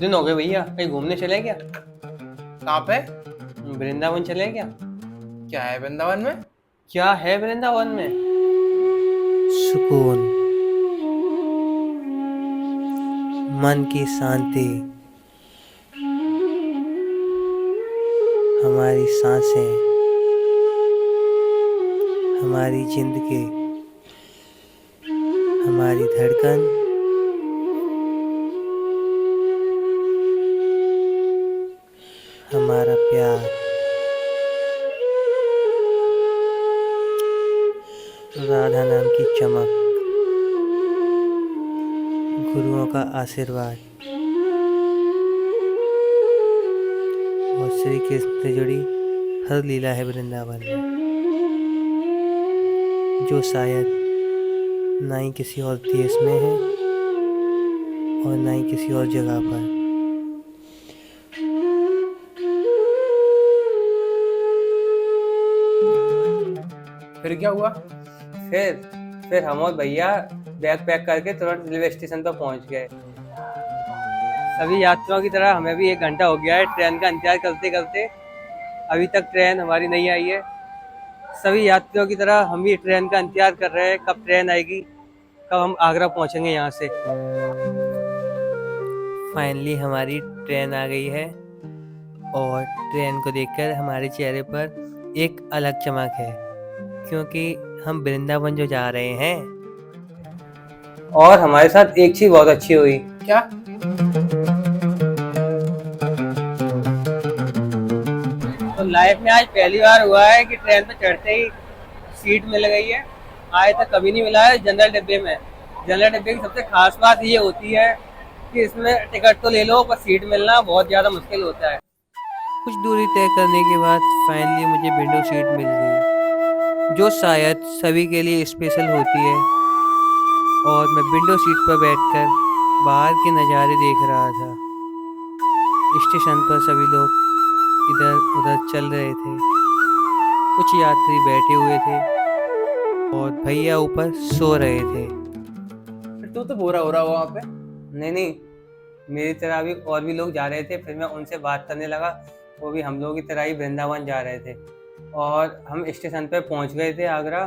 दिन हो गए भैया, कहीं घूमने चले क्या? कहाँ पे? वृंदावन चले क्या? क्या है वृंदावन में? क्या है वृंदावन में? सुकून, मन की शांति, हमारी सांसें, हमारी जिंदगी, हमारी धड़कन, हमारा प्यार, राधा नाम की चमक, गुरुओं का आशीर्वाद और श्री कृष्ण से जुड़ी हर लीला है वृंदावन में, जो शायद ना ही किसी और देश में है और ना ही किसी और जगह पर। फिर क्या हुआ? फिर हम और भैया बैग पैक करके तुरंत रेलवे स्टेशन पर पहुंच गए। सभी यात्रियों की तरह हमें भी 1 घंटा हो गया है ट्रेन का इंतजार करते करते। अभी तक ट्रेन हमारी नहीं आई है। सभी यात्रियों की तरह हम भी ट्रेन का इंतजार कर रहे हैं, कब ट्रेन आएगी, कब हम आगरा पहुंचेंगे यहाँ से। फाइनली हमारी ट्रेन आ गई है और ट्रेन को देखकर हमारे चेहरे पर एक अलग चमक है, क्योंकि हम वृंदावन जो जा रहे हैं। और हमारे साथ एक चीज बहुत अच्छी हुई। क्या? तो लाइफ में आज पहली बार हुआ है कि ट्रेन पे चढ़ते ही सीट मिल गई है। आज तक कभी नहीं मिला है जनरल डिब्बे में। जनरल डिब्बे की सबसे खास बात ये होती है कि इसमें टिकट तो ले लो पर सीट मिलना बहुत ज़्यादा मुश्किल होता है। कुछ दूरी तय करने के बाद फाइनली मुझे विंडो सीट मिल गई, जो शायद सभी के लिए स्पेशल होती है। और मैं विंडो सीट पर बैठकर बाहर के नज़ारे देख रहा था। स्टेशन पर सभी लोग इधर उधर चल रहे थे, कुछ यात्री बैठे हुए थे और भैया ऊपर सो रहे थे। फिर तू तो बोरा हो रहा हुआ वहाँ पे। नहीं, मेरी तरह भी और भी लोग जा रहे थे। फिर मैं उनसे बात करने लगा, वो भी हम लोगों की तरह ही वृंदावन जा रहे थे। और हम स्टेशन पे पहुंच गए थे आगरा।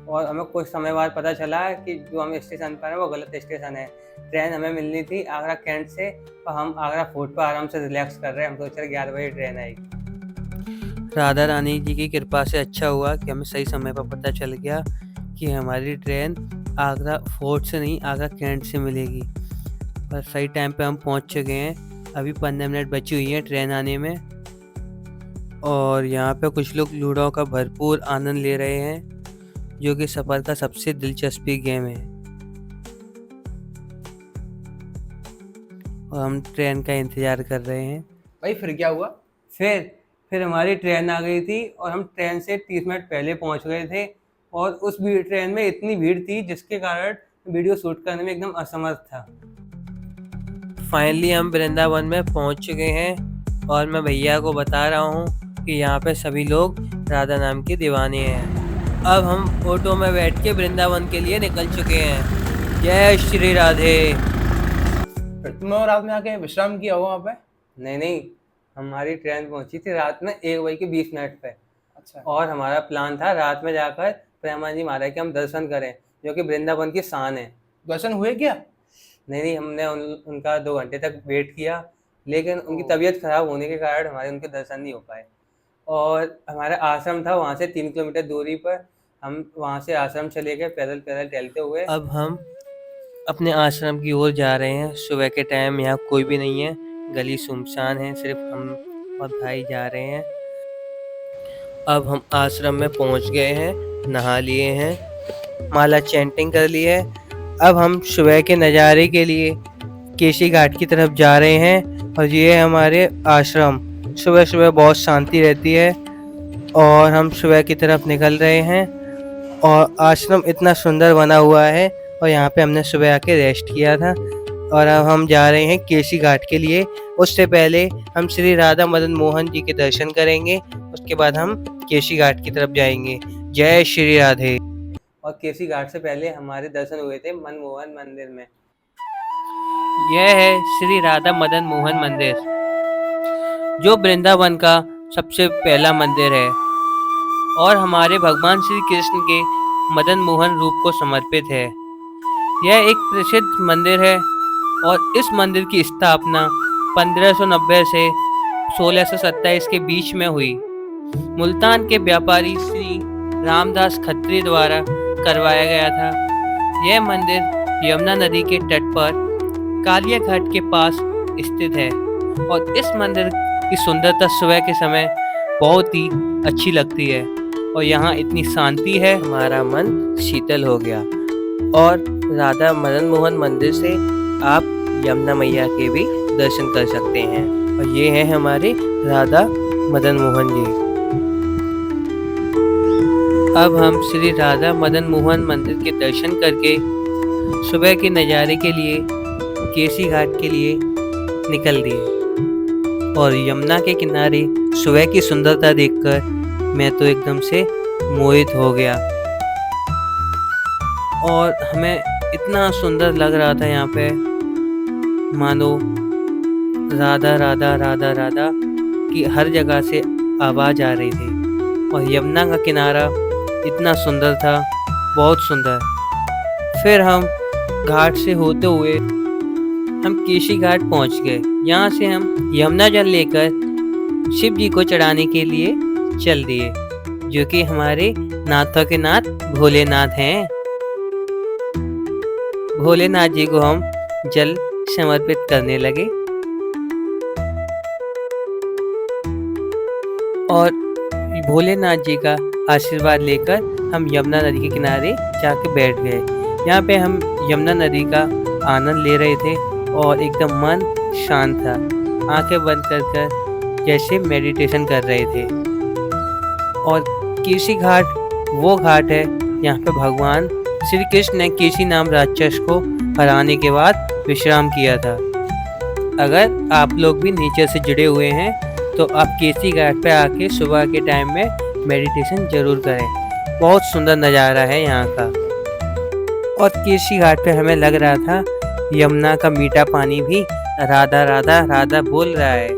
और हमें कुछ समय बाद पता चला कि जो हम स्टेशन पर हैं वो गलत स्टेशन है। ट्रेन हमें मिलनी थी आगरा कैंट से, और हम आगरा फोर्ट पर आराम से रिलैक्स कर रहे हैं। हम सोच रहे 11 बजे ट्रेन आएगी। राधा रानी जी की कृपा से अच्छा हुआ कि हमें सही समय पर पता चल गया कि हमारी ट्रेन आगरा फोर्ट से नहीं, आगरा कैंट से मिलेगी। और सही टाइम पे हम पहुंच चुके हैं। अभी 15 मिनट बची हुई हैं ट्रेन आने में। और यहाँ पे कुछ लोग लूडो का भरपूर आनंद ले रहे हैं, जो कि सफ़र का सबसे दिलचस्पी गेम है। और हम ट्रेन का इंतज़ार कर रहे हैं। भाई फिर क्या हुआ? फिर हमारी ट्रेन आ गई थी और हम ट्रेन से 30 मिनट पहले पहुंच गए थे। और उस ट्रेन में इतनी भीड़ थी जिसके कारण वीडियो शूट करने में एकदम असमर्थ था। फाइनली हम वृंदावन में पहुंच चुके हैं और मैं भैया को बता रहा हूं कि यहाँ पे सभी लोग राधा नाम के दीवाने हैं। अब हम ऑटो में बैठ के वृंदावन के लिए निकल चुके हैं। जय श्री राधे। फिर तुमने रात में आके विश्राम किया हुआ वहाँ पे? नहीं, हमारी ट्रेन पहुंची थी रात में 1 बजे के 20 मिनट पे। अच्छा। और हमारा प्लान था रात में जाकर प्रेमानंद महाराज के हम दर्शन करें, जो कि वृंदावन की शान है। दर्शन हुए क्या? नहीं, हमने उनका 2 घंटे तक वेट किया, लेकिन उनकी तबीयत खराब होने के कारण हमारे उनके दर्शन नहीं हो पाए। और हमारा आश्रम था वहाँ से 3 किलोमीटर दूरी पर। हम वहाँ से आश्रम चले गए पैदल पैदल टहलते हुए। अब हम अपने आश्रम की ओर जा रहे हैं। सुबह के टाइम यहाँ कोई भी नहीं है, गली सुनसान है, सिर्फ हम और भाई जा रहे हैं। अब हम आश्रम में पहुँच गए हैं, नहा लिए हैं, माला चैंटिंग कर ली है। अब हम सुबह के नज़ारे के लिए केशी घाट की तरफ जा रहे हैं। और ये है हमारे आश्रम। सुबह सुबह बहुत शांति रहती है और हम सुबह की तरफ निकल रहे हैं। और आश्रम इतना सुंदर बना हुआ है और यहाँ पे हमने सुबह आके रेस्ट किया था। और अब हम जा रहे हैं केशी घाट के लिए। उससे पहले हम श्री राधा मदन मोहन जी के दर्शन करेंगे, उसके बाद हम केशी घाट की तरफ जाएंगे। जय श्री राधे। और केसी घाट से पहले हमारे दर्शन हुए थे मनमोहन मंदिर में। यह है श्री राधा मदन मोहन मंदिर, जो वृंदावन का सबसे पहला मंदिर है और हमारे भगवान श्री कृष्ण के मदन मोहन रूप को समर्पित है। यह एक प्रसिद्ध मंदिर है और इस मंदिर की स्थापना 1590 से 1627 के बीच में हुई। मुल्तान के व्यापारी श्री रामदास खत्री द्वारा करवाया गया था। यह मंदिर यमुना नदी के तट पर कालिया घाट के पास स्थित है और इस मंदिर की सुंदरता सुबह के समय बहुत ही अच्छी लगती है और यहाँ इतनी शांति है, हमारा मन शीतल हो गया। और राधा मदन मोहन मंदिर से आप यमुना मैया के भी दर्शन कर सकते हैं। और ये है हमारे राधा मदन मोहन जी। अब हम श्री राधा मदन मोहन मंदिर के दर्शन करके सुबह के नज़ारे के लिए केसी घाट के लिए निकल दिए और यमुना के किनारे सुबह की सुंदरता देखकर मैं तो एकदम से मोहित हो गया और हमें इतना सुंदर लग रहा था यहाँ पे, मानो राधा राधा राधा राधा की हर जगह से आवाज़ आ रही थी और यमुना का किनारा इतना सुंदर था, बहुत सुंदर। फिर हम घाट से होते हुए हम केशी घाट पहुंच गए। यहाँ से हम यमुना जल लेकर शिव जी को चढ़ाने के लिए चल दिए, जो कि हमारे नाथों के नाथ भोलेनाथ हैं। भोलेनाथ जी को हम जल समर्पित करने लगे और भोलेनाथ जी का आशीर्वाद लेकर हम यमुना नदी के किनारे जाके बैठ गए। यहाँ पे हम यमुना नदी का आनंद ले रहे थे और एकदम मन शांत था, आंखें बंद कर जैसे मेडिटेशन कर रहे थे। और केसी घाट वो घाट है यहाँ पे भगवान श्री कृष्ण ने केसी नाम राक्षस को हराने के बाद विश्राम किया था। अगर आप लोग भी नेचर से जुड़े हुए हैं तो आप केसी घाट पे आके सुबह के टाइम में मेडिटेशन जरूर करें, बहुत सुंदर नज़ारा है यहाँ का। और केसी घाट पे हमें लग रहा था यमुना का मीठा पानी भी राधा राधा राधा बोल रहा है।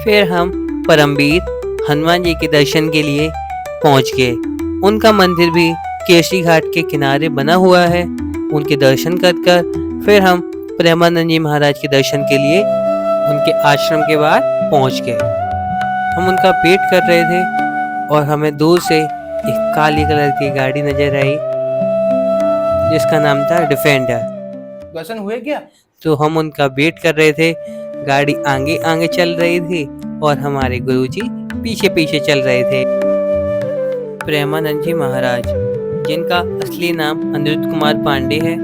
फिर हम परमवीर हनुमान जी के दर्शन के लिए पहुंच गए। उनका मंदिर भी केसी घाट के किनारे बना हुआ है। उनके दर्शन कर फिर हम प्रेमानंद जी महाराज के दर्शन के लिए उनके आश्रम के बाहर पहुंच गए। हम उनका वेट कर रहे थे और हमें दूर से एक काली कलर की गाड़ी नजर आई जिसका नाम था डिफेंडर। दर्शन हुए क्या? तो हम उनका वेट कर रहे थे। गाड़ी आगे आगे चल रही थी और हमारे गुरुजी पीछे पीछे चल रहे थे। प्रेमानंद जी महाराज, जिनका असली नाम अनिरुद्ध कुमार पांडे है,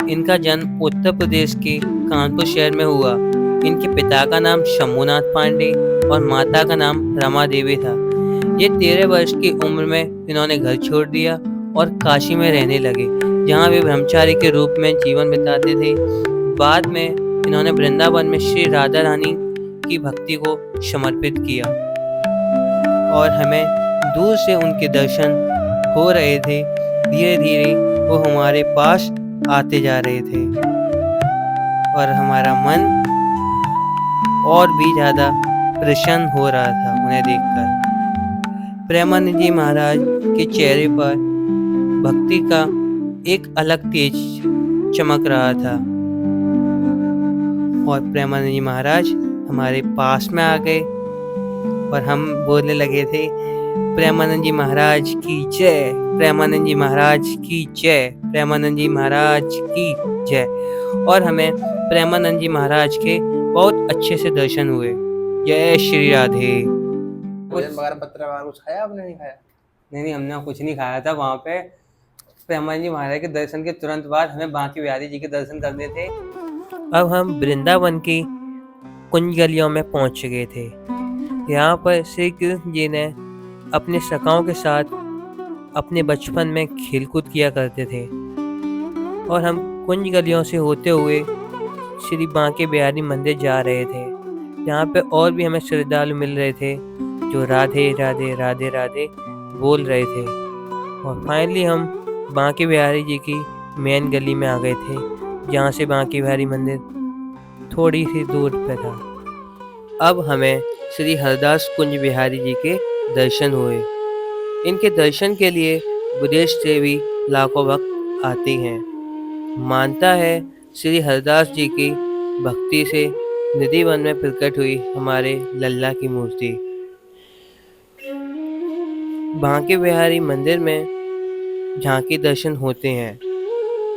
इनका जन्म उत्तर प्रदेश के कानपुर शहर में हुआ। इनके पिता का नाम शंभुनाथ पांडे और माता का नाम रमा देवी था। ये 13 वर्ष की उम्र में इन्होंने घर छोड़ दिया और काशी में रहने लगे, जहाँ वे ब्रह्मचारी के रूप में जीवन बिताते थे। बाद में इन्होंने वृंदावन में श्री राधा रानी की भक्ति को समर्पित किया और हमें दूर से उनके दर्शन हो रहे थे। धीरे धीरे वो हमारे पास आते जा रहे थे और हमारा मन और भी ज़्यादा प्रसन्न हो रहा था उन्हें देखकर। प्रेमानंद जी महाराज के चेहरे पर भक्ति का एक अलग तेज चमक रहा था और प्रेमानंद जी महाराज हमारे पास में आ गए और हम बोलने लगे थे, प्रेमानंद जी महाराज की जय, प्रेमानंद जी महाराज की जय, प्रेमानंद जी महाराज की जय। और हमें प्रेमानंद जी महाराज के बहुत अच्छे से दर्शन हुए। जय श्री राधे। भोजन वगैरह पत्र वगैरह कुछ खाया आपने? नहीं खाया? नहीं, हमने कुछ नहीं खाया था। वहाँ पे प्रेमानंद जी महाराज के दर्शन के तुरंत बाद हमें बांके बिहारी जी के दर्शन करने थे। अब हम वृंदावन की कुंज गलियों में पहुंच गए थे। यहाँ पर श्री कृष्ण जी ने अपने सखाओं के साथ अपने बचपन में खेलकूद किया करते थे और हम कुंज गलियों से होते हुए श्री बांके बिहारी मंदिर जा रहे थे। यहाँ पे और भी हमें श्रद्धालु मिल रहे थे जो राधे राधे राधे राधे बोल रहे थे और फाइनली हम बांके बिहारी जी की मेन गली में आ गए थे, जहाँ से बांके बिहारी मंदिर थोड़ी सी दूर पे था। अब हमें श्री हरदास कुंज बिहारी जी के दर्शन हुए। इनके दर्शन के लिए विदेश से भी लाखों भक्त आते हैं। मानता है श्री हरदास जी की भक्ति से निधि वन में प्रकट हुई हमारे लल्ला की मूर्ति। बांके बिहारी मंदिर में झांकी दर्शन होते हैं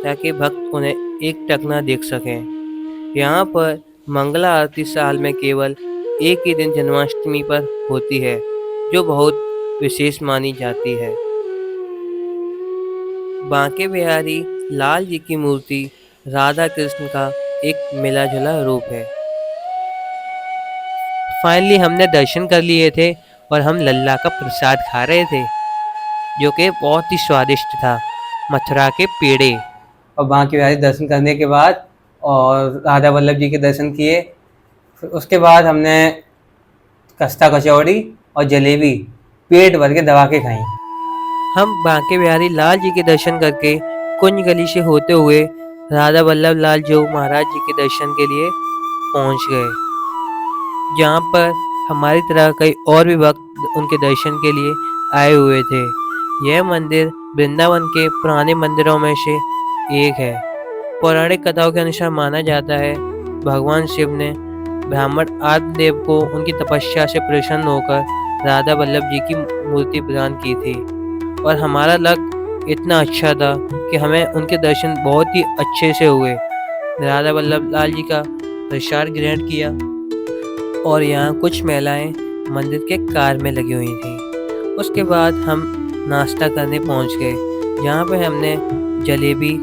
ताकि भक्त उन्हें एक टक ना देख सकें। यहाँ पर मंगला आरती साल में केवल एक ही दिन जन्माष्टमी पर होती है, जो बहुत विशेष मानी जाती है। बांके बिहारी लाल जी की मूर्ति राधा कृष्ण का एक मिला जुला रूप है। फाइनली हमने दर्शन कर लिए थे और हम लल्ला का प्रसाद खा रहे थे, जो कि बहुत ही स्वादिष्ट था, मथुरा के पेड़े। और बांके बिहारी दर्शन करने के बाद और राधा वल्लभ जी के दर्शन किए। फिर उसके बाद हमने खस्ता कचौड़ी और जलेबी पेट भर के दबा के खाई। हम बांके बिहारी लाल जी के दर्शन करके कुंज गली से होते हुए राधा वल्लभ लाल जो महाराज जी के दर्शन के लिए पहुंच गए, जहां पर हमारी तरह कई और भी भक्त उनके दर्शन के लिए आए हुए थे। यह मंदिर वृंदावन के पुराने मंदिरों में से एक है। पौराणिक कथाओं के अनुसार माना जाता है भगवान शिव ने ब्राह्मण आदिदेव को उनकी तपस्या से प्रसन्न होकर राधा वल्लभ जी की मूर्ति प्रदान की थी, और हमारा लक इतना अच्छा था कि हमें उनके दर्शन बहुत ही अच्छे से हुए। राधा वल्लभ लाल जी का प्रसाद ग्रहण किया और यहाँ कुछ महिलाएं मंदिर के कार में लगी हुई थी। उसके बाद हम नाश्ता करने पहुँच गए, जहाँ पे हमने जलेबी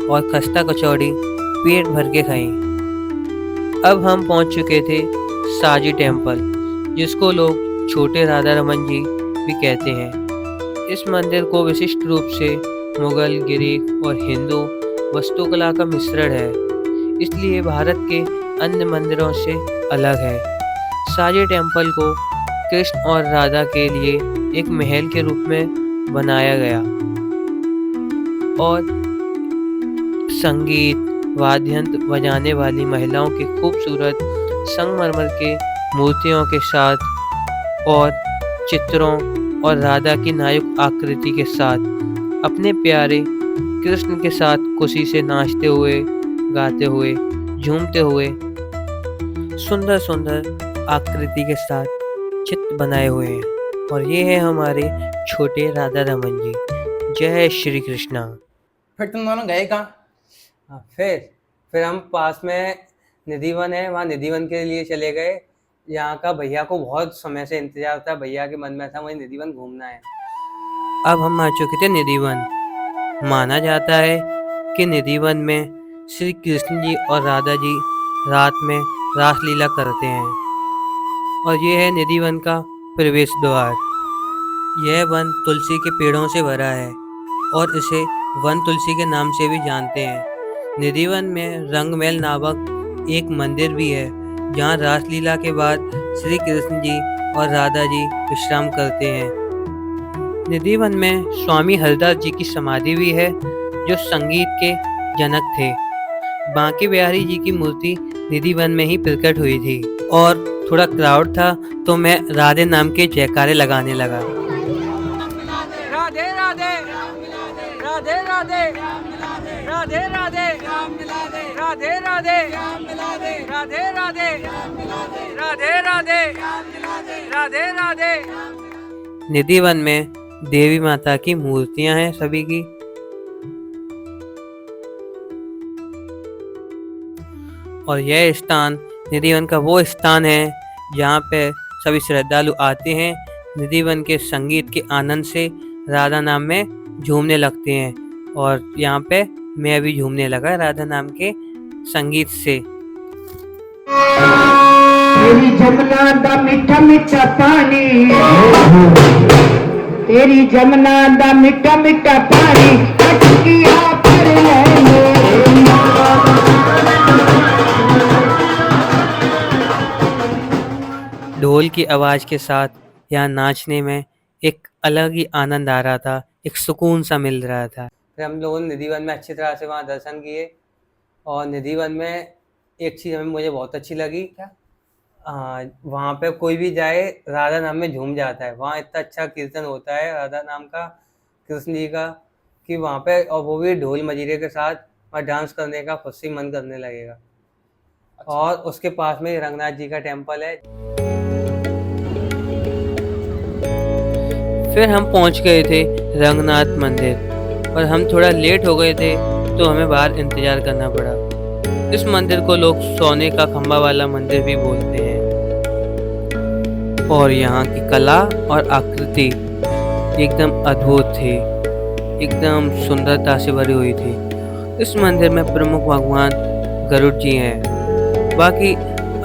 और खस्ता कचौड़ी पेट भर के खाई। अब हम पहुँच चुके थे साजी टेम्पल, जिसको लोग छोटे राधा रमन जी भी कहते हैं। इस मंदिर को विशिष्ट रूप से मुगल, ग्रीक और हिंदू वास्तुकला का मिश्रण है, इसलिए भारत के अन्य मंदिरों से अलग है। साजी टेम्पल को कृष्ण और राधा के लिए एक महल के रूप में बनाया गया और संगीत वाद्ययंत्र बजाने वाली महिलाओं की खूबसूरत संगमरमर के मूर्तियों के साथ और चित्रों और राधा की नाजुक आकृति के साथ अपने प्यारे कृष्ण के साथ खुशी से नाचते हुए, गाते हुए, झूमते हुए सुंदर सुंदर आकृति के साथ चित्र बनाए हुए हैं। और ये है हमारे छोटे राधा रमन जी। जय श्री कृष्णा। फिर तुम दोनों गए कहाँ? हाँ, फिर हम पास में निधिवन है, वहाँ निधिवन के लिए चले गए। यहाँ का भैया को बहुत समय से इंतजार था, भैया के मन में था वही निधिवन घूमना है। अब हम आ चुके थे निधिवन। माना जाता है कि निधिवन में श्री कृष्ण जी और राधा जी रात में रासलीला करते हैं, और ये है निधिवन का प्रवेश द्वार। यह वन तुलसी के पेड़ों से भरा है और इसे वन तुलसी के नाम से भी जानते हैं। निधिवन में रंगमहल नामक एक मंदिर भी है, जहाँ रासलीला के बाद श्री कृष्ण जी और राधा जी विश्राम करते हैं। निधिवन में स्वामी हरदास जी की समाधि भी है, जो संगीत के जनक थे। बांके बिहारी जी की मूर्ति निधिवन में ही प्रकट हुई थी और थोड़ा क्राउड था, तो मैं राधे नाम के जयकारे लगाने लगा। राधे राधे राधे राधे राधे राधे राधे राधे राधे राधे राधे राधे राधे राधे। निधिवन में देवी माता की मूर्तियां हैं सभी की, और यह स्थान निधिवन का वो स्थान है जहाँ पे सभी श्रद्धालु आते हैं, निधिवन के संगीत के आनंद से राधा नाम में झूमने लगते हैं। और यहाँ पे मैं भी झूमने लगा राधा नाम के संगीत से। तेरी जमुना दा मीठा मीठा पानी, तेरी जमुना दा मीठा मीठा पानी अटकिया पर लेने। ढोल की आवाज़ के साथ यहाँ नाचने में एक अलग ही आनंद आ रहा था, एक सुकून सा मिल रहा था। फिर हम लोगों ने निधिवन में अच्छी तरह से वहाँ दर्शन किए और निधि वन में एक चीज़ हमें मुझे बहुत अच्छी लगी। क्या? वहाँ पे कोई भी जाए राधा नाम में झूम जाता है। वहाँ इतना अच्छा कीर्तन होता है राधा नाम का, कृष्ण जी का, कि वहाँ पे, और वो भी ढोल मजीरे के साथ, वहाँ डांस करने का खुद से ही मन करने लगेगा। और उसके पास में रंगनाथ जी का टेम्पल है। फिर हम पहुंच गए थे रंगनाथ मंदिर और हम थोड़ा लेट हो गए थे तो हमें बाहर इंतजार करना पड़ा। इस मंदिर को लोग सोने का खंभा वाला मंदिर भी बोलते हैं और यहाँ की कला और आकृति एकदम अद्भुत थी, एकदम सुंदरता से भरी हुई थी। इस मंदिर में प्रमुख भगवान गरुड़ जी हैं, बाकी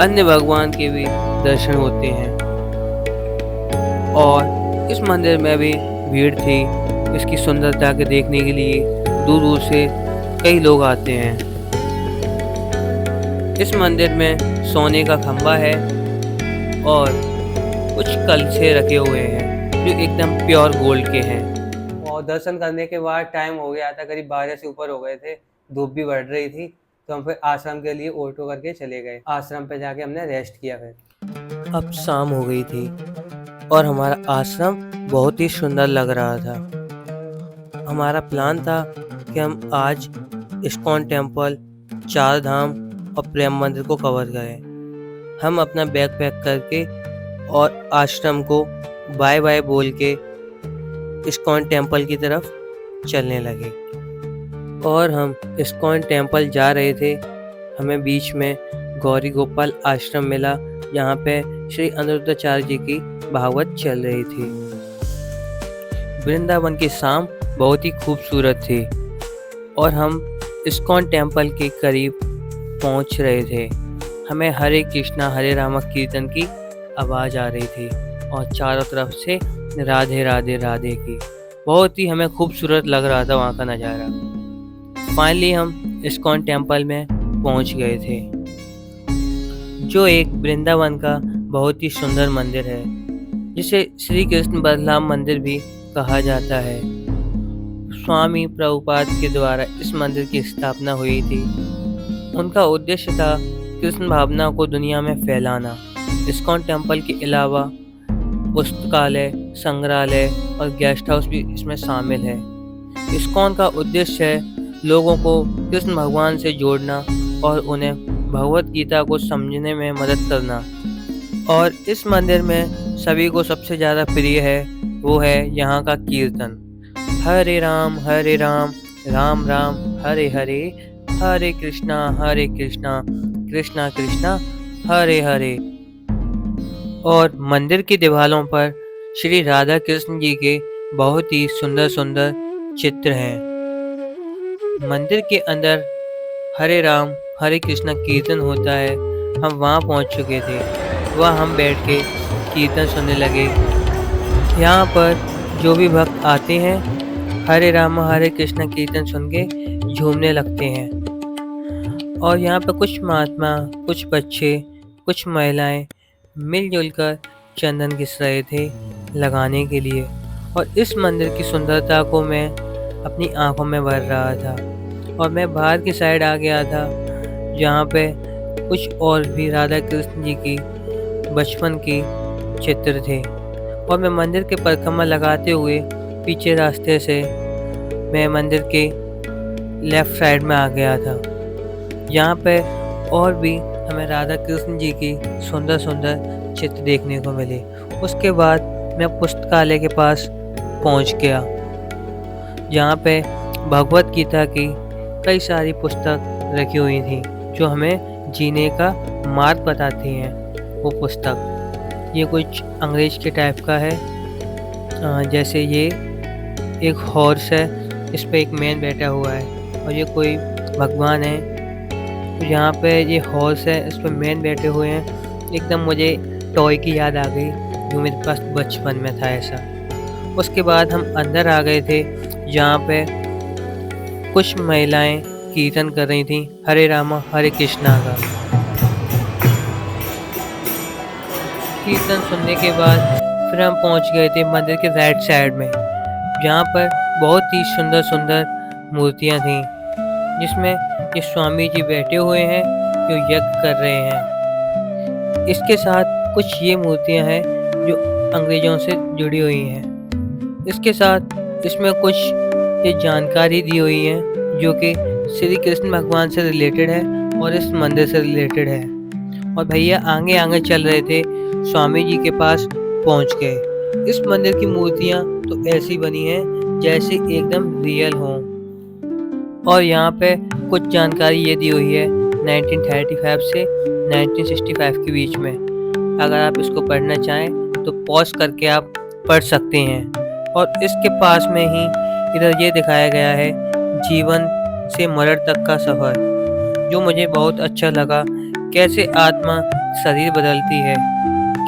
अन्य भगवान के भी दर्शन होते हैं और इस मंदिर में भी भीड़ थी। इसकी सुंदरता के देखने के लिए दूर दूर से कई लोग आते हैं। इस मंदिर में सोने का खंभा है और कुछ कलशे रखे हुए हैं जो एकदम प्योर गोल्ड के हैं। और दर्शन करने के बाद टाइम हो गया था, करीब 12 से ऊपर हो गए थे, धूप भी बढ़ रही थी, तो हम फिर आश्रम के लिए ऑटो करके चले गए। आश्रम पे जाके हमने रेस्ट किया। फिर अब शाम हो गई थी और हमारा आश्रम बहुत ही सुंदर लग रहा था। हमारा प्लान था कि हम आज इस्कॉन टेम्पल, चार धाम और प्रेम मंदिर को कवर करें। हम अपना बैग पैक करके और आश्रम को बाय बाय बोल के इस्कॉन टेम्पल की तरफ चलने लगे और हम इस्कॉन टेम्पल जा रहे थे। हमें बीच में गौरी गोपाल आश्रम मिला जहाँ पे श्री अनिरुद्धाचार्य जी की भागवत चल रही थी। वृंदावन की शाम बहुत ही खूबसूरत थी और हम इस्कॉन टेम्पल के करीब पहुंच रहे थे। हमें हरे कृष्णा हरे रामा कीर्तन की आवाज़ आ रही थी और चारों तरफ से राधे राधे राधे की। बहुत ही हमें खूबसूरत लग रहा था वहाँ का नज़ारा। फाइनली हम इस्कॉन टेम्पल में पहुँच गए थे, जो एक वृंदावन का बहुत ही सुंदर मंदिर है, जिसे श्री कृष्ण बलराम मंदिर भी कहा जाता है। स्वामी प्रभुपाद के द्वारा इस मंदिर की स्थापना हुई थी। उनका उद्देश्य था कृष्ण भावना को दुनिया में फैलाना। इस्कॉन टेम्पल के अलावा पुस्तकालय, संग्रहालय और गेस्ट हाउस भी इसमें शामिल है। इस्कॉन का उद्देश्य है लोगों को कृष्ण भगवान से जोड़ना और उन्हें भगवत गीता को समझने में मदद करना। और इस मंदिर में सभी को सबसे ज़्यादा प्रिय है वो है यहाँ का कीर्तन। हरे राम राम राम हरे हरे, हरे कृष्णा कृष्णा कृष्णा हरे हरे। और मंदिर की दीवारों पर श्री राधा कृष्ण जी के बहुत ही सुंदर सुंदर चित्र हैं। मंदिर के अंदर हरे राम हरे कृष्णा कीर्तन होता है। हम वहाँ पहुँच चुके थे, वहाँ हम बैठ के कीर्तन सुनने लगे। यहाँ पर जो भी भक्त आते हैं हरे राम हरे कृष्णा कीर्तन सुन के झूमने लगते हैं। और यहाँ पर कुछ महात्मा, कुछ बच्चे, कुछ महिलाएं मिलजुल कर चंदन घिस रहे थे लगाने के लिए। और इस मंदिर की सुंदरता को मैं अपनी आंखों में भर रहा था। और मैं बाहर की साइड आ गया था जहाँ पे कुछ और भी राधा कृष्ण जी की बचपन की चित्र थे। और मैं मंदिर के परिक्रमा लगाते हुए पीछे रास्ते से मैं मंदिर के लेफ़्ट साइड में आ गया था। यहाँ पे और भी हमें राधा कृष्ण जी की सुंदर सुंदर चित्र देखने को मिले। उसके बाद मैं पुस्तकालय के पास पहुँच गया जहाँ पे भगवत गीता की कई सारी पुस्तक रखी हुई थी जो हमें जीने का मार्ग बताती हैं। वो पुस्तक ये कुछ अंग्रेज के टाइप का है। जैसे ये एक हॉर्स है, इस पे एक मैन बैठा हुआ है और ये कोई भगवान है। तो यहाँ पे ये हॉर्स है, इस पे मैन बैठे हुए हैं। एकदम मुझे टॉय की याद आ गई जो मेरे पास बचपन में था ऐसा। उसके बाद हम अंदर आ गए थे जहाँ पे कुछ महिलाएं कीर्तन कर रही थी हरे रामा हरे कृष्णा का। कीर्तन सुनने के बाद फिर हम पहुँच गए थे मंदिर के राइट साइड में जहाँ पर बहुत ही सुंदर सुंदर मूर्तियाँ थीं। जिसमें ये स्वामी जी बैठे हुए हैं जो यज्ञ कर रहे हैं। इसके साथ कुछ ये मूर्तियां हैं जो अंग्रेजों से जुड़ी हुई हैं। इसके साथ इसमें कुछ ये जानकारी दी हुई है जो कि श्री कृष्ण भगवान से रिलेटेड है और इस मंदिर से रिलेटेड है। और भैया आगे आगे चल रहे थे, स्वामी जी के पास पहुंच गए। इस मंदिर की मूर्तियां तो ऐसी बनी हैं जैसे एकदम रियल हों। और यहाँ पे कुछ जानकारी ये दी हुई है 1935 से 1965 के बीच में। अगर आप इसको पढ़ना चाहें तो पॉज करके आप पढ़ सकते हैं। और इसके पास में ही इधर ये दिखाया गया है जीवन से मरण तक का सफ़र, जो मुझे बहुत अच्छा लगा। कैसे आत्मा शरीर बदलती है,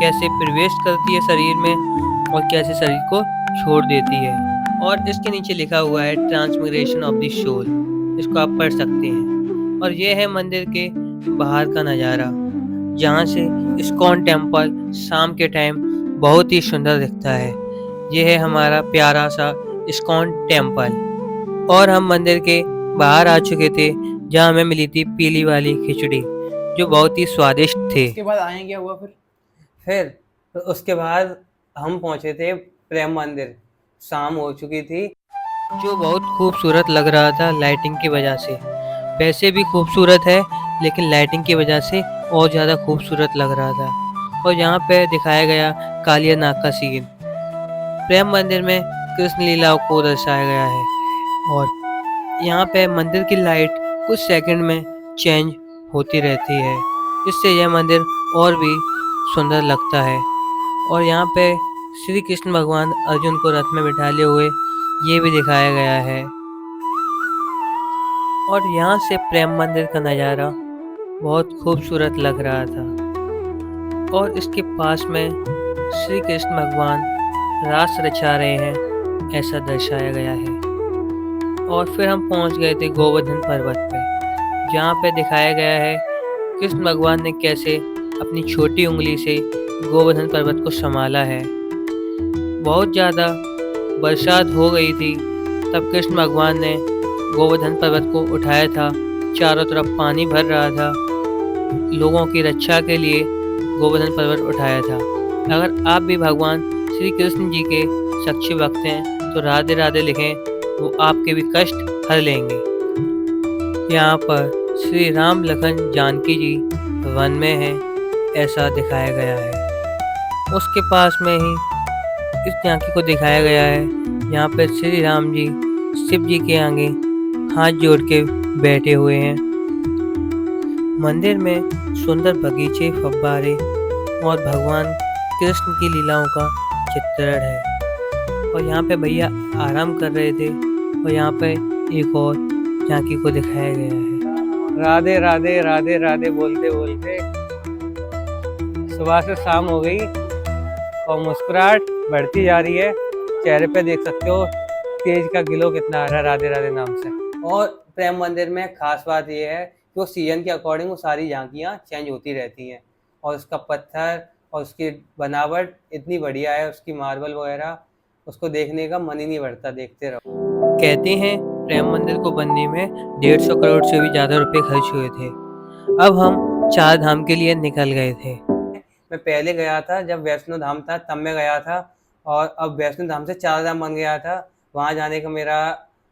कैसे प्रवेश करती है शरीर में और कैसे शरीर को छोड़ देती है। और इसके नीचे लिखा हुआ है ट्रांसमिग्रेशन ऑफ द सोल, इसको आप पढ़ सकते हैं। और ये है मंदिर के बाहर का नज़ारा, जहाँ से इस्कॉन टेम्पल शाम के टाइम बहुत ही सुंदर दिखता है। ये है हमारा प्यारा सा इस्कॉन टेम्पल। और हम मंदिर के बाहर आ चुके थे, जहाँ हमें मिली थी पीली वाली खिचड़ी, जो बहुत ही स्वादिष्ट थे। इसके बाद आए क्या हुआ फिर तो उसके बाद हम पहुंचे थे प्रेम मंदिर। शाम हो चुकी थी, जो बहुत खूबसूरत लग रहा था लाइटिंग की वजह से। वैसे भी खूबसूरत है, लेकिन लाइटिंग की वजह से और ज़्यादा खूबसूरत लग रहा था। और यहाँ पे दिखाया गया कालिया नाग का सीन। प्रेम मंदिर में कृष्ण लीलाओं को दर्शाया गया है। और यहाँ पे मंदिर की लाइट कुछ सेकंड में चेंज होती रहती है, इससे यह मंदिर और भी सुंदर लगता है। और यहाँ पे श्री कृष्ण भगवान अर्जुन को रथ में बिठाले हुए ये भी दिखाया गया है। और यहाँ से प्रेम मंदिर का नज़ारा बहुत खूबसूरत लग रहा था। और इसके पास में श्री कृष्ण भगवान रास रचा रहे हैं, ऐसा दर्शाया गया है। और फिर हम पहुंच गए थे गोवर्धन पर्वत पे, जहाँ पे दिखाया गया है कृष्ण भगवान ने कैसे अपनी छोटी उंगली से गोवर्धन पर्वत को संभाला है। बहुत ज़्यादा बरसात हो गई थी, तब कृष्ण भगवान ने गोवर्धन पर्वत को उठाया था। चारों तरफ पानी भर रहा था, लोगों की रक्षा के लिए गोवर्धन पर्वत उठाया था। अगर आप भी भगवान श्री कृष्ण जी के सच्चे भक्त हैं तो राधे राधे लिखें, वो आपके भी कष्ट हर लेंगे। यहाँ पर श्री राम लखन जानकी जी वन में हैं, ऐसा दिखाया गया है। उसके पास में ही इस झांकी को दिखाया गया है, यहाँ पर श्री राम जी शिव जी के आगे हाथ जोड़ के बैठे हुए हैं। मंदिर में सुंदर बगीचे, फव्वारे और भगवान कृष्ण की लीलाओं का चित्रण है। और यहाँ पे भैया आराम कर रहे थे। और यहाँ पे एक और झांकी को दिखाया गया है। राधे राधे राधे राधे बोलते बोलते सुबह से शाम हो गई और मुस्कुराहट बढ़ती जा रही है। चेहरे पे देख सकते हो तेज का गिलो कितना आ रहा है राधे राधे नाम से। और प्रेम मंदिर में खास बात यह है कि वो सीजन के अकॉर्डिंग वो सारी झांकियाँ चेंज होती रहती हैं। और उसका पत्थर और उसकी बनावट इतनी बढ़िया है, उसकी मार्बल वगैरह, उसको देखने का मन ही नहीं बढ़ता, देखते रहो। कहते हैं प्रेम मंदिर को बनने में 150 करोड़ से भी ज़्यादा रुपए खर्च हुए थे। अब हम 4 धाम के लिए निकल गए थे। मैं पहले गया था जब वैष्णो धाम था, तब मैं गया था। और अब वैष्णो धाम से 4 धाम बन गया था, वहाँ जाने का मेरा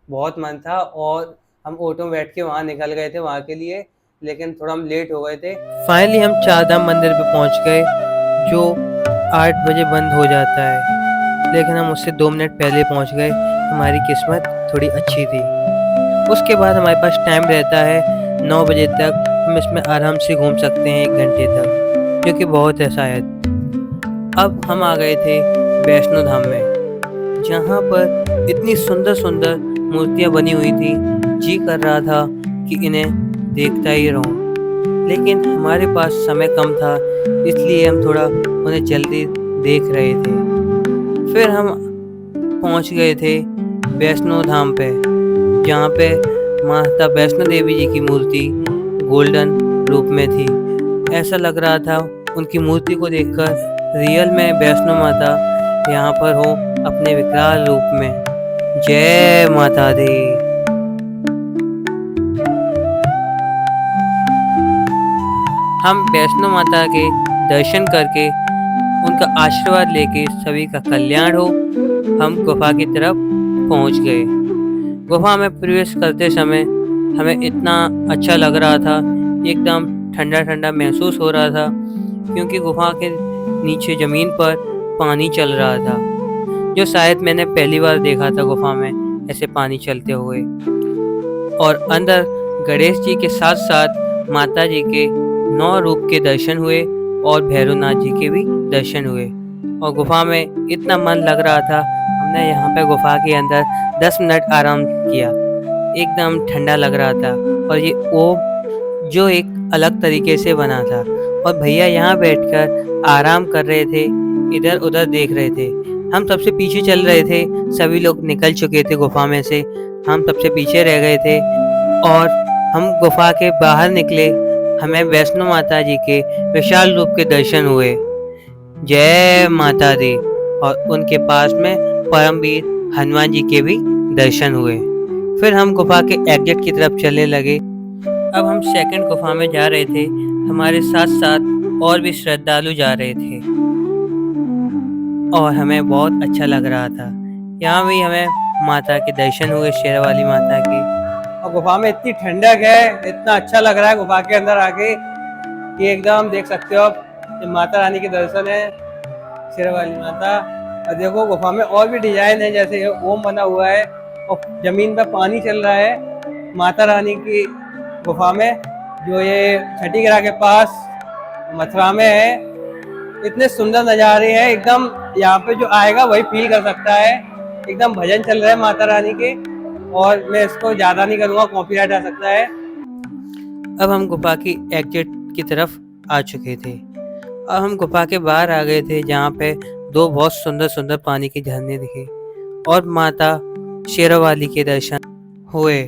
बहुत मन था। और हम ऑटो में बैठ के वहाँ निकल गए थे वहाँ के लिए, लेकिन थोड़ा हम लेट हो गए थे। फाइनली हम 4 धाम मंदिर पे पहुँच गए, जो 8 बजे बंद हो जाता है, लेकिन हम उससे 2 मिनट पहले पहुँच गए। हमारी किस्मत थोड़ी अच्छी थी। उसके बाद हमारे पास टाइम रहता है 9 बजे तक, हम इसमें आराम से घूम सकते हैं 1 घंटे तक, जो कि बहुत है शायद। अब हम आ गए थे वैष्णो धाम में, जहाँ पर इतनी सुंदर सुंदर मूर्तियाँ बनी हुई थी, जी कर रहा था कि इन्हें देखता ही रहूं। लेकिन हमारे पास समय कम था, इसलिए हम थोड़ा उन्हें जल्दी देख रहे थे। फिर हम पहुंच गए थे वैष्णो धाम पे, जहाँ पे माता वैष्णो देवी जी की मूर्ति गोल्डन रूप में थी। ऐसा लग रहा था उनकी मूर्ति को देखकर रियल में वैष्णो माता यहाँ पर हो अपने विकराल रूप में। जय माता दी। हम वैष्णो माता के दर्शन करके उनका आशीर्वाद लेके सभी का कल्याण हो, हम गुफा की तरफ पहुंच गए। गुफा में प्रवेश करते समय हमें इतना अच्छा लग रहा था, एकदम ठंडा ठंडा महसूस हो रहा था, क्योंकि गुफा के नीचे ज़मीन पर पानी चल रहा था, जो शायद मैंने पहली बार देखा था गुफा में ऐसे पानी चलते हुए। और अंदर गणेश जी के साथ साथ माता जी के 9 रूप के दर्शन हुए और भैरवनाथ जी के भी दर्शन हुए। और गुफा में इतना मन लग रहा था, हमने यहाँ पे गुफा के अंदर 10 मिनट आराम किया, एकदम ठंडा लग रहा था। और ये ओम जो एक अलग तरीके से बना था, और भैया यहाँ बैठकर आराम कर रहे थे, इधर उधर देख रहे थे। हम सबसे पीछे चल रहे थे, सभी लोग निकल चुके थे गुफा में से, हम सबसे पीछे रह गए थे। और हम गुफा के बाहर निकले, हमें वैष्णो माता जी के विशाल रूप के दर्शन हुए, जय माता दी। और उनके पास में परमवीर हनुमान जी के भी दर्शन हुए। फिर हम गुफा के एग्जिट की तरफ चलने लगे। अब हम सेकंड गुफा में जा रहे थे, हमारे साथ साथ और भी श्रद्धालु जा रहे थे और हमें बहुत अच्छा लग रहा था। यहाँ भी हमें माता के दर्शन हुए, शेरावाली माता के। और गुफा में इतनी ठंडक है, इतना अच्छा लग रहा है गुफा के अंदर आके कि एकदम देख सकते हो आप, ये माता रानी के दर्शन है, शेरावाली माता। और देखो गुफा में और भी डिजाइन है, जैसे ये ओम बना हुआ है और जमीन पर पानी चल रहा है माता रानी की गुफा में, जो ये छठीगढ़ के पास मथुरा में है। इतने सुंदर नज़ारे हैं, एकदम यहाँ पे जो आएगा वही फील कर सकता है। एकदम भजन चल रहे हैं माता रानी के, और मैं इसको ज़्यादा नहीं करूँगा, कॉपीराइट आ सकता है। अब हम गुफा की एग्जिट की तरफ आ चुके थे। अब हम गुफा के बाहर आ गए थे, जहाँ पे 2 बहुत सुंदर सुंदर पानी के झरने दिखे और माता शेरावाली के दर्शन हुए।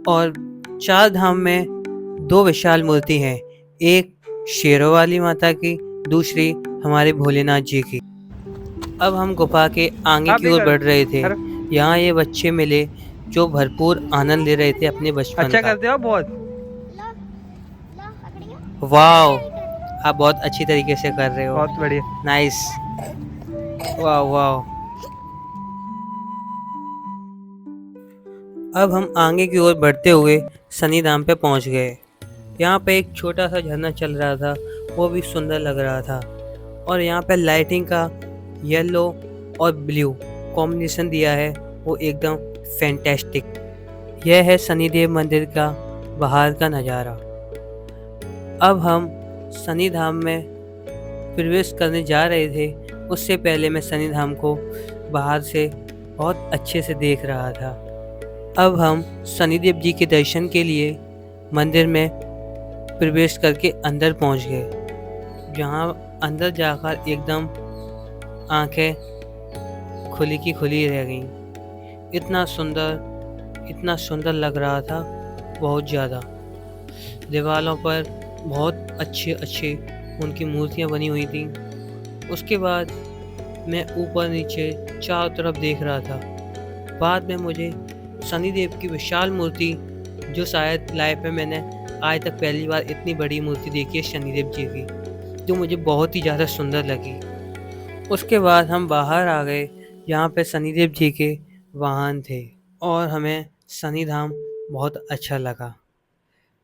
और 4 धाम में 2 विशाल मूर्ति हैं, एक शेरावाली माता की, दूसरी हमारे भोलेनाथ जी की। अब हम गुफा के आगे की ओर बढ़ रहे थे। यहाँ ये बच्चे मिले जो भरपूर आनंद ले रहे थे अपने बचपन अच्छा का। करते हो बहुत। वाओ, आप बहुत अच्छी तरीके से कर रहे हो, बहुत बढ़िया। नाइस, वाह वाह। अब हम आगे की ओर बढ़ते हुए शनि धाम पे पहुंच गए। यहाँ पे एक छोटा सा झरना चल रहा था, वो भी सुंदर लग रहा था। और यहाँ पे लाइटिंग का येलो और ब्लू कॉम्बिनेशन दिया है, वो एकदम फैंटास्टिक। यह है शनिदेव मंदिर का बाहर का नज़ारा। अब हम शनि धाम में प्रवेश करने जा रहे थे, उससे पहले मैं शनि धाम को बाहर से बहुत अच्छे से देख रहा था। अब हम शनिदेव जी के दर्शन के लिए मंदिर में प्रवेश करके अंदर पहुंच गए, जहां अंदर जाकर एकदम आंखें खुली की खुली रह गईं। इतना सुंदर लग रहा था, बहुत ज़्यादा। दीवारों पर बहुत अच्छे उनकी मूर्तियां बनी हुई थी। उसके बाद मैं ऊपर नीचे चारों तरफ देख रहा था। बाद में मुझे शनिदेव की विशाल मूर्ति, जो शायद लाइफ में मैंने आज तक पहली बार इतनी बड़ी मूर्ति देखी है शनिदेव जी की, जो मुझे बहुत ही ज़्यादा सुंदर लगी। उसके बाद हम बाहर आ गए, जहाँ पे शनिदेव जी के वाहन थे, और हमें शनि धाम बहुत अच्छा लगा।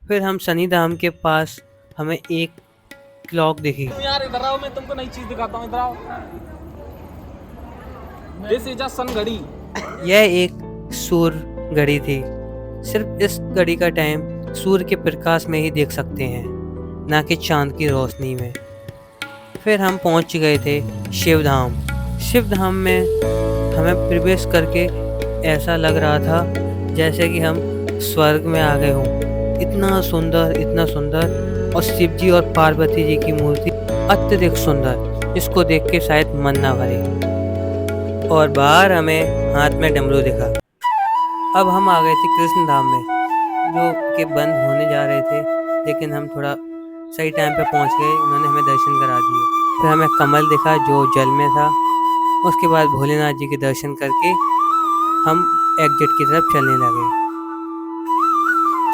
फिर हम शनि धाम के पास हमें एक क्लॉक दिखी। यार इधर आओ, मैं तुमको नई चीज दिखाता हूँ, इधर आओ। दिस इज अ सन घड़ी। यह एक सूर्य घड़ी थी। सिर्फ इस घड़ी का टाइम सूर्य के प्रकाश में ही देख सकते हैं, ना कि चांद की रोशनी में। फिर हम पहुंच गए थे शिव धाम। शिव धाम में हमें प्रवेश करके ऐसा लग रहा था जैसे कि हम स्वर्ग में आ गए हों। इतना सुंदर, और शिव जी और पार्वती जी की मूर्ति अत्यधिक सुंदर, जिसको देख के शायद मन ना भरे। और बाहर हमें हाथ में डमरू दिखा। अब हम आ गए थे कृष्ण धाम में, जो कि बंद होने जा रहे थे, लेकिन हम थोड़ा सही टाइम पे पहुंच गए, उन्होंने हमें दर्शन करा दिए। फिर हमें कमल दिखा जो जल में था। उसके बाद भोलेनाथ जी के दर्शन करके हम एग्जिट की तरफ चलने लगे,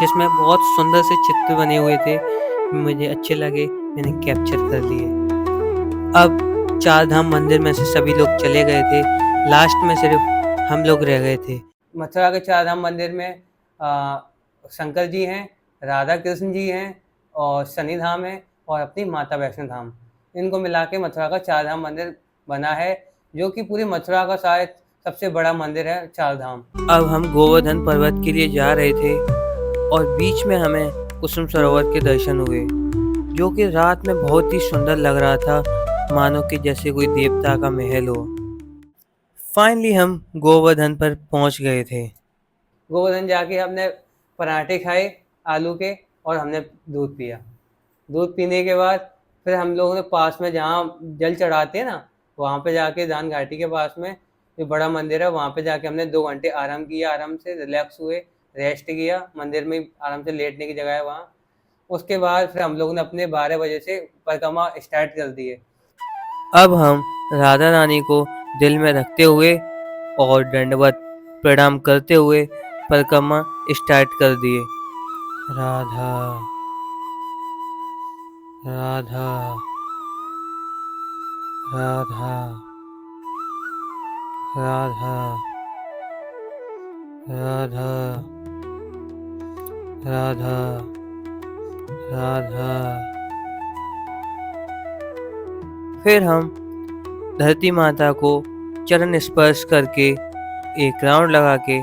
जिसमें बहुत सुंदर से चित्र बने हुए थे, मुझे अच्छे लगे, मैंने कैप्चर कर लिए। अब चार धाम मंदिर में से सभी लोग चले गए थे, लास्ट में सिर्फ हम लोग रह गए थे। मथुरा के चार धाम मंदिर में शंकर जी हैं, राधा कृष्ण जी हैं और शनि धाम है और अपनी माता वैष्णो धाम। इनको मिला के मथुरा का चार धाम मंदिर बना है, जो कि पूरी मथुरा का शायद सबसे बड़ा मंदिर है चार धाम। अब हम गोवर्धन पर्वत के लिए जा रहे थे और बीच में हमें कुसुम सरोवर के दर्शन हुए, जो कि रात में बहुत ही सुंदर लग रहा था, मानो कि जैसे कोई देवता का महल हो। फाइनली हम गोवर्धन पर पहुंच गए थे। गोवर्धन जाके हमने पराठे खाए आलू के और हमने दूध पिया। दूध पीने के बाद फिर हम लोगों ने पास में जहाँ जल चढ़ाते हैं ना, वहाँ पे जाके दान घाटी के पास में जो बड़ा मंदिर है, वहाँ पे जाके हमने 2 घंटे आराम किया, आराम से रिलैक्स हुए, रेस्ट किया। मंदिर में आराम से लेटने की जगह है वहाँ। उसके बाद फिर हम लोगों ने अपने 12 बजे से परिक्रमा स्टार्ट कर दी है। अब हम राधा रानी को दिल में रखते हुए और दंडवत प्रणाम करते हुए परिक्रमा स्टार्ट कर दिए। राधा राधा राधा राधा राधा राधा राधा। फिर हम धरती माता को चरण स्पर्श करके एक राउंड लगा के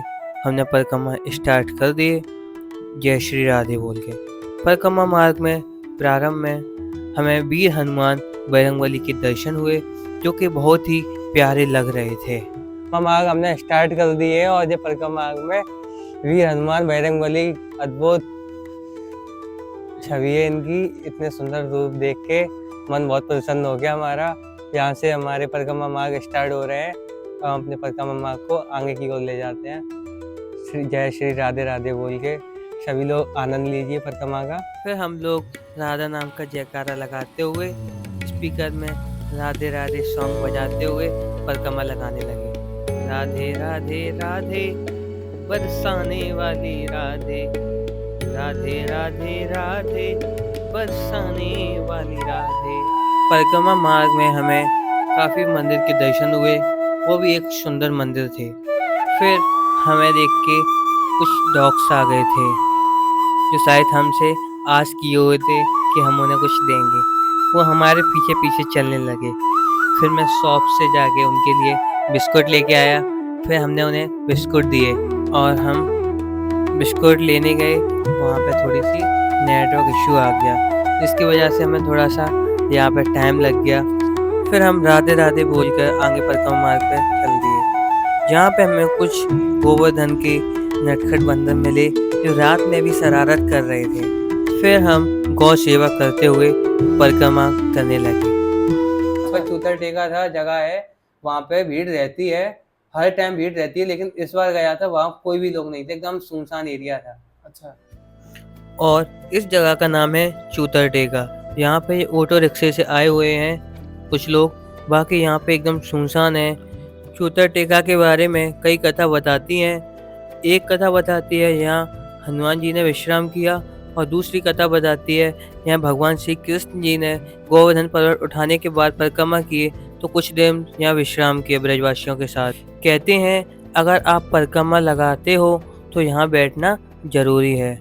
हमने परिक्रमा स्टार्ट कर दिए, जय श्री राधे बोल के। परिक्रमा मार्ग में प्रारंभ में हमें वीर हनुमान बजरंगबली के दर्शन हुए, जो कि बहुत ही प्यारे लग रहे थे। मार्ग हमने स्टार्ट कर दिए है और ये परिक्रमा मार्ग में वीर हनुमान बजरंगबली अद्भुत छवि है इनकी। इतने सुंदर रूप देख के मन बहुत प्रसन्न हो गया हमारा। यहाँ से हमारे परिक्रमा मार्ग स्टार्ट हो रहे हैं और हम अपने परिक्रमा मार्ग को आगे की ओर ले जाते हैं। जय श्री राधे राधे बोल के सभी लोग आनंद लीजिए परिक्रमा का। फिर हम लोग राधा नाम का जयकारा लगाते हुए स्पीकर में राधे राधे सॉन्ग बजाते हुए परिक्रमा लगाने लगे। राधे राधे राधे बरसाने वाली राधे, राधे राधे राधे बरसाने वाली राधे। परिक्रमा मार्ग में हमें काफ़ी मंदिर के दर्शन हुए, वो भी एक सुंदर मंदिर थे। फिर हमें देख के कुछ डॉग्स आ गए थे, जो शायद हमसे आस किए हुए थे कि हम उन्हें कुछ देंगे। वो हमारे पीछे पीछे चलने लगे। फिर मैं शॉप से जाके उनके लिए बिस्कुट लेके आया। फिर हमने उन्हें बिस्कुट दिए और हम बिस्कुट लेने गए। वहाँ पे थोड़ी सी नेटवर्क इशू आ गया, जिसकी वजह से हमें थोड़ा सा यहाँ पे टाइम लग गया। फिर हम राधे राधे बोलकर आगे परिक्रमा मार्ग पे चल दिए, जहाँ पे हमें कुछ गोवर्धन के नटखट बंदर मिले, जो रात में भी शरारत कर रहे थे। फिर हम गौ सेवा करते हुए परिक्रमा करने लगे। चूतर टेका था जगह है, वहाँ पे भीड़ रहती है, हर टाइम भीड़ रहती है, लेकिन इस बार गया था वहाँ कोई भी लोग नहीं थे, एकदम सुनसान एरिया था। अच्छा। और इस जगह का नाम है चूतर टेका। यहाँ पे ऑटो रिक्शे से आए हुए हैं कुछ लोग, बाकी यहाँ पे एकदम सुनसान है। चूतर टेका के बारे में कई कथा बताती हैं। एक कथा बताती है यहाँ हनुमान जी ने विश्राम किया, और दूसरी कथा बताती है यहाँ भगवान श्री कृष्ण जी ने गोवर्धन पर्वत उठाने के बाद परिक्रमा किए तो कुछ देर यहाँ विश्राम किए ब्रजवासियों के साथ। कहते हैं अगर आप परिक्रमा लगाते हो तो यहाँ बैठना जरूरी है।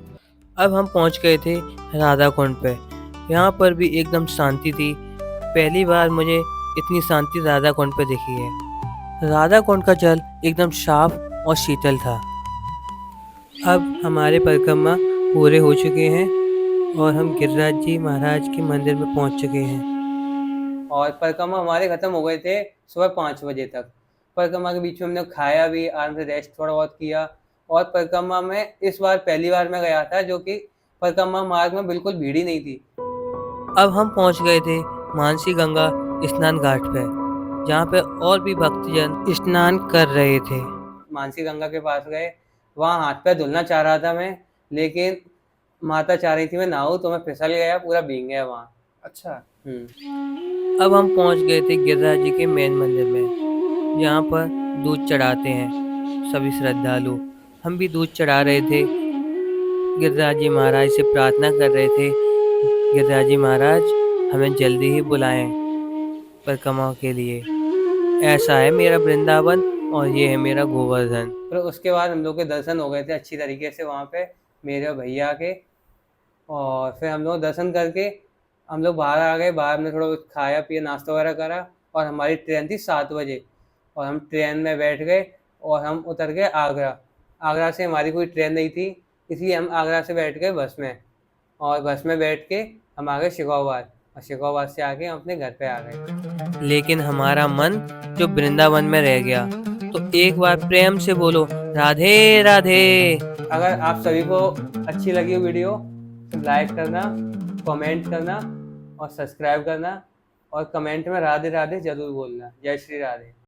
अब हम पहुँच गए थे राधा कुंड पे। यहाँ पर भी एकदम शांति थी। पहली बार मुझे इतनी शांति राधा कुंड पे दिखी है। राधा कुंड का जल एकदम साफ और शीतल था। अब हमारे परिक्रमा पूरे हो चुके हैं और हम गिरिराज जी महाराज के मंदिर में पहुंच चुके हैं। और परिक्रमा हमारे खत्म हो गए थे सुबह 5 बजे तक। परिक्रमा के बीच में हमने खाया भी, आराम से रेस्ट थोड़ा बहुत किया। और परिक्रमा में इस बार पहली बार मैं गया था, जो कि परिक्रमा मार्ग में बिल्कुल भीड़ ही नहीं थी। अब हम पहुंच गए थे मानसी गंगा स्नान घाट पे, जहाँ पे और भी भक्तजन स्नान कर रहे थे। मानसी गंगा के पास गए, वहाँ हाथ पैर धुलना चाह रहा था मैं, लेकिन माता चाह रही थी मैं नहाऊं, तो मैं फिसल गया, पूरा भीग गया वहाँ। अच्छा। अब हम पहुंच गए थे गिरिराज जी के मेन मंदिर में, जहाँ पर दूध चढ़ाते हैं सभी श्रद्धालु। हम भी दूध चढ़ा रहे थे, गिरिराज जी महाराज से प्रार्थना कर रहे थे गिरिराज महाराज हमें जल्दी ही बुलाएं परिक्रमा के लिए। ऐसा है मेरा वृंदावन और ये है मेरा गोवर्धन। फिर उसके बाद हम लोग के दर्शन हो गए थे अच्छी तरीके से वहाँ पे मेरे और भैया के। और फिर हम लोग दर्शन करके हम लोग बाहर आ गए। बाहर हमने थोड़ा कुछ खाया पिया, नाश्ता वगैरह करा, और हमारी ट्रेन थी 7 बजे और हम ट्रेन में बैठ गए और हम उतर गए आगरा। आगरा से हमारी कोई ट्रेन नहीं थी, इसलिए हम आगरा से बैठ गए बस में, और बस में बैठ के हम आ गए शिकोहाबाद, और शिकोहाबाद से आके हम अपने घर पे आ गए। लेकिन हमारा मन जो वृंदावन में रह गया। तो एक बार प्रेम से बोलो राधे राधे। अगर आप सभी को अच्छी लगी वीडियो तो लाइक करना, कमेंट करना और सब्सक्राइब करना, और कमेंट में राधे राधे जरूर बोलना। जय श्री राधे।